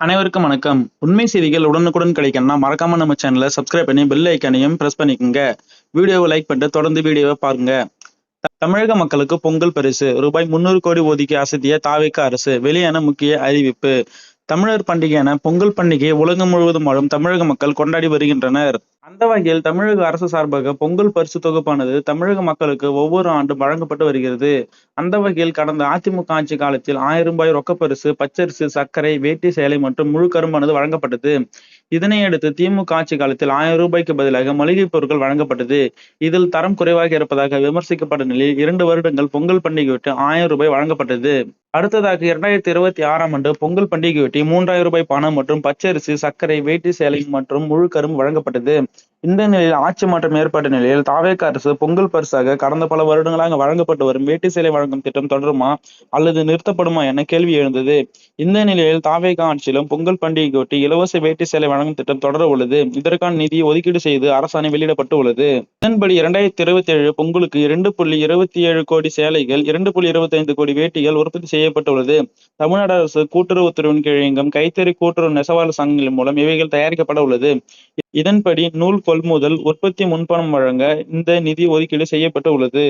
அனைவருக்கும் வணக்கம். உண்மை செய்திகள் உடனுக்குடன் கிடைக்கணும்னா மறக்காம நம்ம சேனலை சப்ஸ்கிரைப் பண்ணி பெல் ஐக்கானையும் பிரஸ் பண்ணிக்கோங்க. வீடியோவை லைக் பண்ணிட்டு தொடர்ந்து வீடியோவை பாருங்க. தமிழக மக்களுக்கு பொங்கல் பரிசு ரூபாய் 300 கோடி ஒதுக்கி அசத்திய தாவேக அரசு. வெளியான முக்கிய அறிவிப்பு. தமிழர் பண்டிகையான பொங்கல் பண்டிகையை உலகம் முழுவதும் வாழும் தமிழக மக்கள் கொண்டாடி வருகின்றனர். அந்த வகையில் தமிழக அரசு சார்பாக பொங்கல் பரிசு தொகுப்பானது தமிழக மக்களுக்கு ஒவ்வொரு ஆண்டும் வழங்கப்பட்டு வருகிறது. அந்த வகையில் கடந்த அதிமுக ஆட்சி காலத்தில் 1000 ரூபாய் ரொக்கப்பரிசு, பச்சரிசி, சர்க்கரை, வேட்டி சேலை மற்றும் முழு கரும்பானது வழங்கப்பட்டது. இதனையடுத்து திமுக ஆட்சி காலத்தில் 1000 ரூபாய்க்கு பதிலாக மளிகை பொருட்கள் வழங்கப்பட்டது. இதில் தரம் குறைவாக இருப்பதாக விமர்சிக்கப்பட்ட நிலையில் 2 வருடங்கள் பொங்கல் பண்டிகையொட்டி 1000 ரூபாய் வழங்கப்பட்டது. அடுத்ததாக 2026ஆம் ஆண்டு பொங்கல் பண்டிகையொட்டி 3000 ரூபாய் பணம் மற்றும் பச்சரிசி, சர்க்கரை, வேட்டி சேலை மற்றும் முழு கரும்பு வழங்கப்பட்டது. இந்த நிலையில் ஆட்சி மாற்றம் ஏற்பட்ட நிலையில் தாவேக அரசு பொங்கல் பரிசாக கடந்த பல வருடங்களாக வழங்கப்பட்டு வரும் வேட்டி சேலை வழங்கும் திட்டம் தொடருமா அல்லது நிறுத்தப்படுமா என கேள்வி எழுந்தது. இந்த நிலையில் தாவேக ஆட்சியிலும் பொங்கல் பண்டிகையொட்டி இலவச வேட்டி சேலை வழங்கும் திட்டம் தொடர உள்ளது. இதற்கான நிதியை ஒதுக்கீடு செய்து அரசாணை வெளியிடப்பட்டு உள்ளது. இதன்படி 2027 பொங்கலுக்கு 2.27 கோடி சேலைகள், 2.25 கோடி வேட்டிகள் உற்பத்தி செய்யப்பட்டுள்ளது. தமிழ்நாடு அரசு கூட்டுறவுத்துறையின் கீழ் இயங்கும் கைத்தறி கூட்டுறவு நெசவாளர் சங்கங்கள் மூலம் இவைகள் தயாரிக்கப்பட உள்ளது. இதன்படி நூல் கொள்முதல், உற்பத்தி முன்பணம் வழங்க இந்த நிதி ஒதுக்கீடு செய்யப்பட்டு உள்ளது.